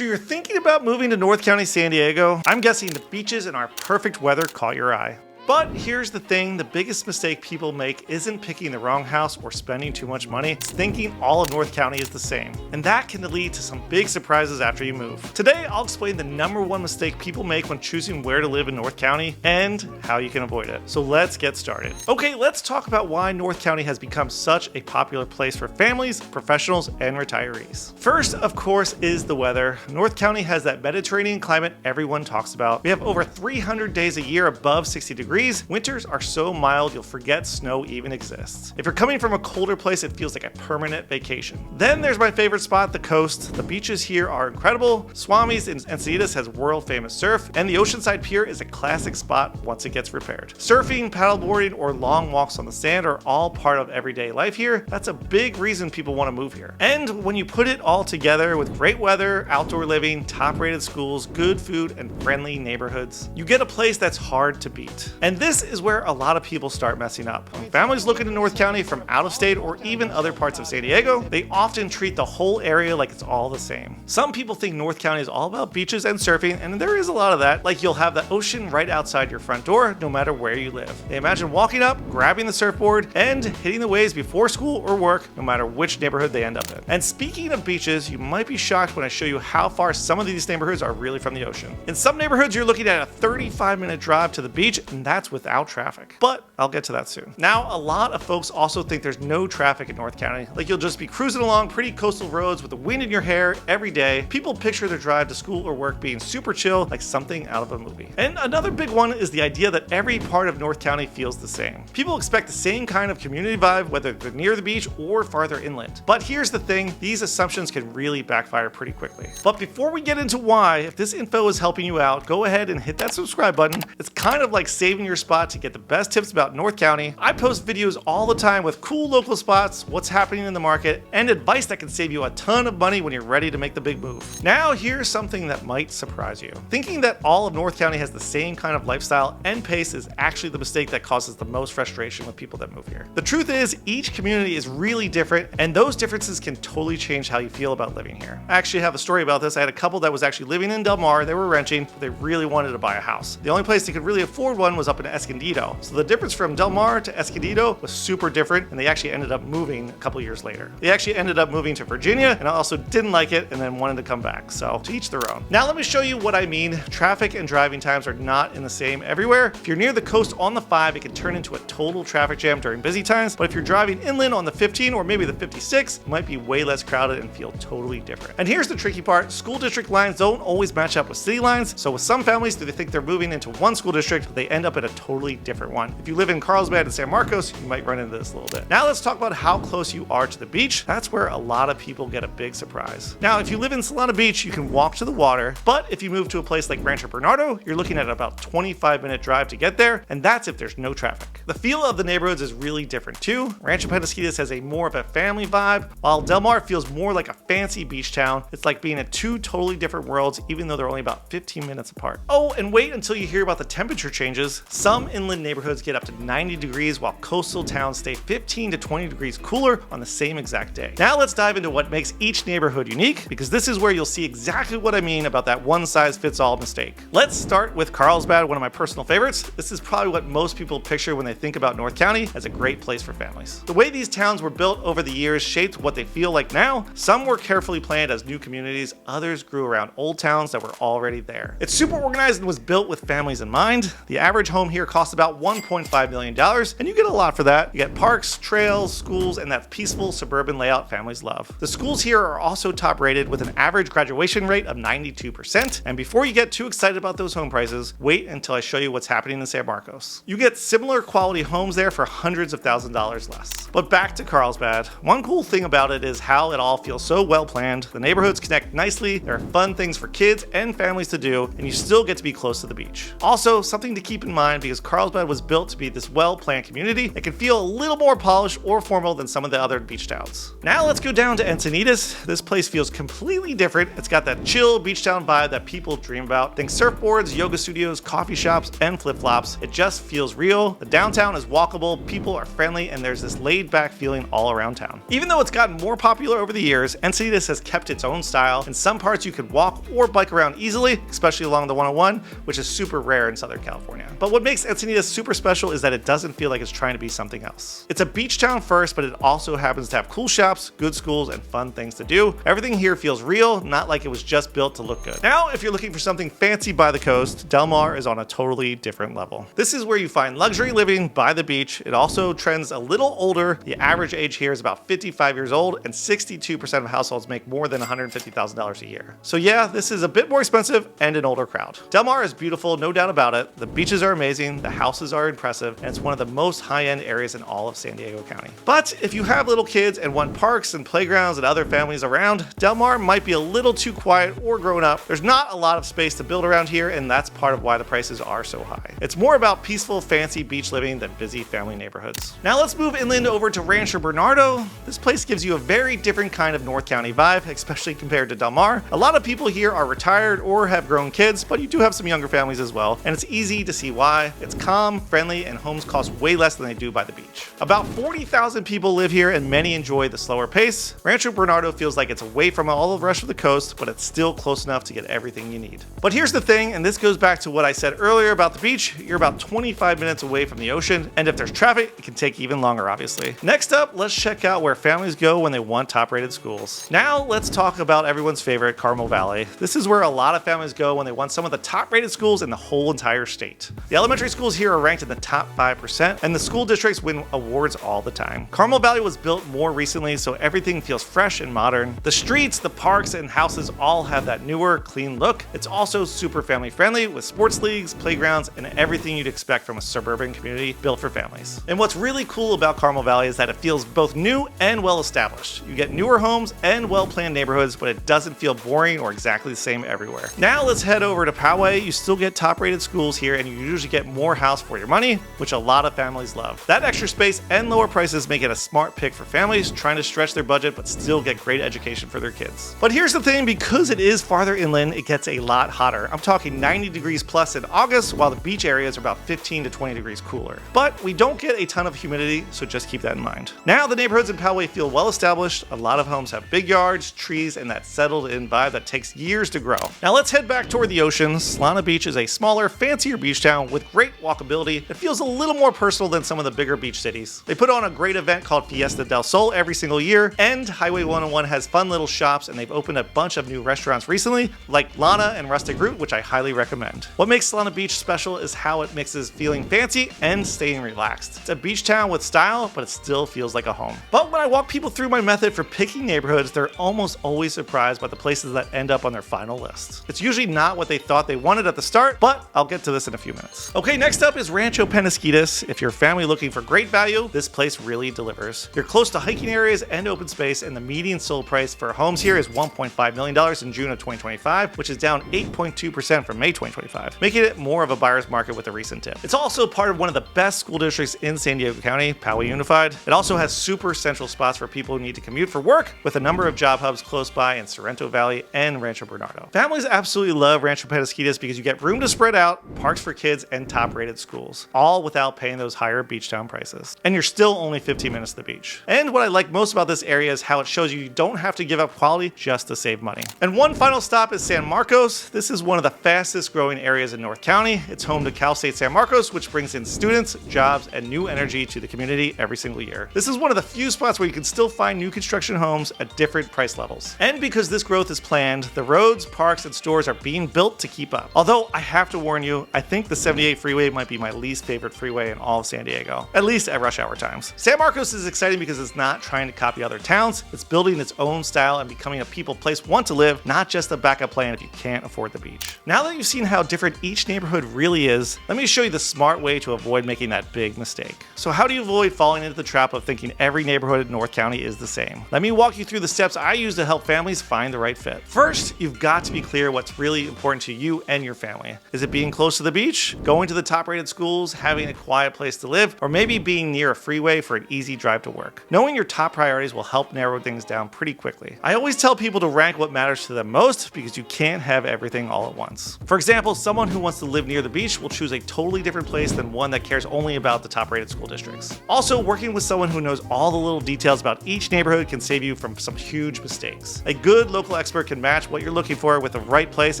So you're thinking about moving to North County, San Diego? I'm guessing the beaches and our perfect weather caught your eye. But here's the thing, the biggest mistake people make isn't picking the wrong house or spending too much money, it's thinking all of North County is the same. And that can lead to some big surprises after you move. Today, I'll explain the #1 mistake people make when choosing where to live in North County and how you can avoid it. So let's get started. Okay, let's talk about why North County has become such a popular place for families, professionals, and retirees. First, of course, is the weather. North County has that Mediterranean climate everyone talks about. We have over 300 days a year above 60 degrees. Winters are so mild you'll forget snow even exists. If you're coming from a colder place, it feels like a permanent vacation. Then there's my favorite spot, the coast. The beaches here are incredible. Swami's in Encinitas has world famous surf, and the Oceanside Pier is a classic spot once it gets repaired. Surfing, paddleboarding, or long walks on the sand are all part of everyday life here. That's a big reason people want to move here. And when you put it all together with great weather, outdoor living, top-rated schools, good food, and friendly neighborhoods, you get a place that's hard to beat. And this is where a lot of people start messing up. When families looking to North County from out of state or even other parts of San Diego, they often treat the whole area like it's all the same. Some people think North County is all about beaches and surfing, and there is a lot of that. Like you'll have the ocean right outside your front door, no matter where you live. They imagine walking up, grabbing the surfboard, and hitting the waves before school or work, no matter which neighborhood they end up in. And speaking of beaches, you might be shocked when I show you how far some of these neighborhoods are really from the ocean. In some neighborhoods, you're looking at a 35-minute drive to the beach, and that's without traffic. But I'll get to that soon. Now, a lot of folks also think there's no traffic in North County. Like you'll just be cruising along pretty coastal roads with the wind in your hair every day. People picture their drive to school or work being super chill, like something out of a movie. And another big one is the idea that every part of North County feels the same. People expect the same kind of community vibe, whether they're near the beach or farther inland. But here's the thing, these assumptions can really backfire pretty quickly. But before we get into why, if this info is helping you out, go ahead and hit that subscribe button. It's kind of like saving your spot to get the best tips about North County. I post videos all the time with cool local spots, what's happening in the market, and advice that can save you a ton of money when you're ready to make the big move. Now, here's something that might surprise you. Thinking that all of North County has the same kind of lifestyle and pace is actually the mistake that causes the most frustration with people that move here. The truth is, each community is really different, and those differences can totally change how you feel about living here. I actually have a story about this. I had a couple that was actually living in Del Mar. They were renting, but they really wanted to buy a house. The only place they could really afford one was up in Escondido. So the difference from Del Mar to Escondido was super different, and they actually ended up moving a couple years later. They actually ended up moving to Virginia, and I also didn't like it and then wanted to come back. So to each their own. Now let me show you what I mean. Traffic and driving times are not in the same everywhere. If you're near the coast on the 5, it can turn into a total traffic jam during busy times, but if you're driving inland on the 15 or maybe the 56, it might be way less crowded and feel totally different. And here's the tricky part, school district lines don't always match up with city lines, so with some families, they think they're moving into one school district, but they end up in a totally different one. If you live in Carlsbad and San Marcos, you might run into this a little bit. Now let's talk about how close you are to the beach. That's where a lot of people get a big surprise. Now, if you live in Solana Beach, you can walk to the water, but if you move to a place like Rancho Bernardo, you're looking at about 25-minute drive to get there, and that's if there's no traffic. The feel of the neighborhoods is really different too. Rancho Peñasquitos has a more of a family vibe, while Del Mar feels more like a fancy beach town. It's like being in two totally different worlds, even though they're only about 15 minutes apart. Oh, and wait until you hear about the temperature changes. Some inland neighborhoods get up to 90 degrees, while coastal towns stay 15 to 20 degrees cooler on the same exact day. Now let's dive into what makes each neighborhood unique, because this is where you'll see exactly what I mean about that one-size-fits-all mistake. Let's start with Carlsbad, one of my personal favorites. This is probably what most people picture when they think about North County as a great place for families. The way these towns were built over the years shaped what they feel like now. Some were carefully planned as new communities, others grew around old towns that were already there. It's super organized and was built with families in mind. The average home here costs about $1.5 million, and you get a lot for that. You get parks, trails, schools, and that peaceful suburban layout families love. The schools here are also top rated with an average graduation rate of 92%. And before you get too excited about those home prices, wait until I show you what's happening in San Marcos. You get similar quality homes there for hundreds of thousands of dollars less. But back to Carlsbad. One cool thing about it is how it all feels so well planned. The neighborhoods connect nicely, there are fun things for kids and families to do, and you still get to be close to the beach. Also, something to keep in mind mind because Carlsbad was built to be this well-planned community that can feel a little more polished or formal than some of the other beach towns. Now let's go down to Encinitas. This place feels completely different. It's got that chill beach town vibe that people dream about. Think surfboards, yoga studios, coffee shops, and flip-flops. It just feels real. The downtown is walkable, people are friendly, and there's this laid-back feeling all around town. Even though it's gotten more popular over the years, Encinitas has kept its own style. In some parts you could walk or bike around easily, especially along the 101, which is super rare in Southern California. But what makes Encinitas super special is that it doesn't feel like it's trying to be something else. It's a beach town first, but it also happens to have cool shops, good schools, and fun things to do. Everything here feels real, not like it was just built to look good. Now, if you're looking for something fancy by the coast, Del Mar is on a totally different level. This is where you find luxury living by the beach. It also trends a little older. The average age here is about 55 years old, and 62% of households make more than $150,000 a year. So yeah, this is a bit more expensive and an older crowd. Del Mar is beautiful, no doubt about it. The beaches are amazing, the houses are impressive, and it's one of the most high-end areas in all of San Diego County. But if you have little kids and want parks and playgrounds and other families around, Del Mar might be a little too quiet or grown up. There's not a lot of space to build around here, and that's part of why the prices are so high. It's more about peaceful, fancy beach living than busy family neighborhoods. Now let's move inland over to Rancho Bernardo. This place gives you a very different kind of North County vibe, especially compared to Del Mar. A lot of people here are retired or have grown kids, but you do have some younger families as well, and it's easy to see why. It's calm, friendly, and homes cost way less than they do by the beach. About 40,000 people live here, and many enjoy the slower pace. Rancho Bernardo feels like it's away from all of the rest of the coast, but it's still close enough to get everything you need. But here's the thing, and this goes back to what I said earlier about the beach. You're about 25 minutes away from the ocean, and if there's traffic, it can take even longer, obviously. Next up, let's check out where families go when they want top-rated schools. Now let's talk about everyone's favorite, Carmel Valley. This is where a lot of families go when they want some of the top-rated schools in the whole entire state. The elementary schools here are ranked in the top 5%, and the school districts win awards all the time. Carmel Valley was built more recently, so everything feels fresh and modern. The streets, the parks, and houses all have that newer, clean look. It's also super family-friendly with sports leagues, playgrounds, and everything you'd expect from a suburban community built for families. And what's really cool about Carmel Valley is that it feels both new and well-established. You get newer homes and well-planned neighborhoods, but it doesn't feel boring or exactly the same everywhere. Now let's head over to Poway. You still get top-rated schools here, and you usually get more house for your money, which a lot of families love. That extra space and lower prices make it a smart pick for families trying to stretch their budget but still get great education for their kids. But here's the thing, because it is farther inland, it gets a lot hotter. I'm talking 90 degrees plus in August, while the beach areas are about 15 to 20 degrees cooler. But we don't get a ton of humidity, so just keep that in mind. Now the neighborhoods in Poway feel well established. A lot of homes have big yards, trees, and that settled in vibe that takes years to grow. Now let's head back toward the ocean. Solana Beach is a smaller, fancier beach town with great walkability. It feels a little more personal than some of the bigger beach cities. They put on a great event called Fiesta del Sol every single year, and Highway 101 has fun little shops, and they've opened a bunch of new restaurants recently, like Lana and Rustic Root, which I highly recommend. What makes Solana Beach special is how it mixes feeling fancy and staying relaxed. It's a beach town with style, but it still feels like a home. But when I walk people through my method for picking neighborhoods, they're almost always surprised by the places that end up on their final list. It's usually not what they thought they wanted at the start, but I'll get to this in a few minutes. Okay, next up is Rancho Peñasquitos. If you're a family looking for great value, this place really delivers. You're close to hiking areas and open space, and the median sold price for homes here is $1.5 million in June of 2025, which is down 8.2% from May 2025, making it more of a buyer's market with a recent dip. It's also part of one of the best school districts in San Diego County, Poway Unified. It also has super central spots for people who need to commute for work, with a number of job hubs close by in Sorrento Valley and Rancho Bernardo. Families absolutely love Rancho Peñasquitos because you get room to spread out, parks for kids, and top-rated schools, all without paying those higher beach town prices. And you're still only 15 minutes to the beach. And what I like most about this area is how it shows you don't have to give up quality just to save money. And one final stop is San Marcos. This is one of the fastest growing areas in North County. It's home to Cal State San Marcos, which brings in students, jobs, and new energy to the community every single year. This is one of the few spots where you can still find new construction homes at different price levels. And because this growth is planned, the roads, parks, and stores are being built to keep up. Although I have to warn you, I think the 78 freeway might be my least favorite freeway in all of San Diego, at least at rush hour times. San Marcos is exciting because it's not trying to copy other towns. It's building its own style and becoming a people place want to live, not just a backup plan if you can't afford the beach. Now that you've seen how different each neighborhood really is, let me show you the smart way to avoid making that big mistake. So how do you avoid falling into the trap of thinking every neighborhood in North County is the same? Let me walk you through the steps I use to help families find the right fit. First, you've got to be clear what's really important to you and your family. Is it being close to the beach, going going to the top rated schools, having a quiet place to live, or maybe being near a freeway for an easy drive to work. Knowing your top priorities will help narrow things down pretty quickly. I always tell people to rank what matters to them most because you can't have everything all at once. For example, someone who wants to live near the beach will choose a totally different place than one that cares only about the top rated school districts. Also, working with someone who knows all the little details about each neighborhood can save you from some huge mistakes. A good local expert can match what you're looking for with the right place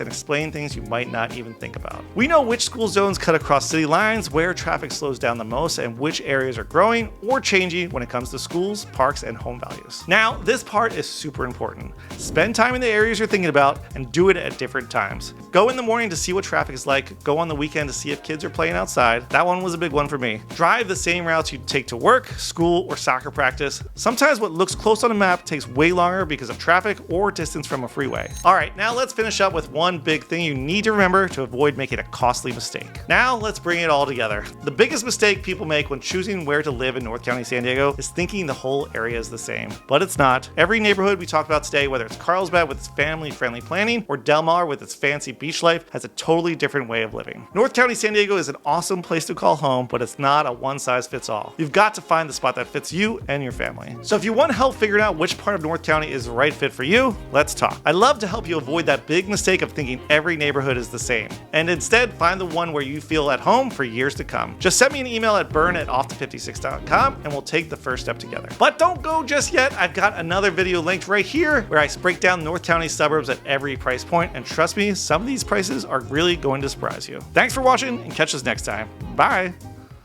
and explain things you might not even think about. We know which school zones cut across city lines, where traffic slows down the most, and which areas are growing or changing when it comes to schools, parks, and home values. Now, this part is super important. Spend time in the areas you're thinking about and do it at different times. Go in the morning to see what traffic is like, go on the weekend to see if kids are playing outside. That one was a big one for me. Drive the same routes you'd take to work, school, or soccer practice. Sometimes what looks close on a map takes way longer because of traffic or distance from a freeway. Alright, now let's finish up with one big thing you need to remember to avoid making a costly mistake. Now let's bring it all together. The biggest mistake people make when choosing where to live in North County, San Diego is thinking the whole area is the same. But it's not. Every neighborhood we talked about today, whether it's Carlsbad with its family-friendly planning or Del Mar with its fancy beach life, has a totally different way of living. North County, San Diego is an awesome place to call home, but it's not a one-size-fits-all. You've got to find the spot that fits you and your family. So if you want help figuring out which part of North County is the right fit for you, let's talk. I'd love to help you avoid that big mistake of thinking every neighborhood is the same, and instead find the one where you feel at home for years to come. Just send me an email at bern@off-to56.com and we'll take the first step together. But don't go just yet. I've got another video linked right here where I break down North County suburbs at every price point, and trust me, some of these prices are really going to surprise you. Thanks for watching and catch us next time. Bye.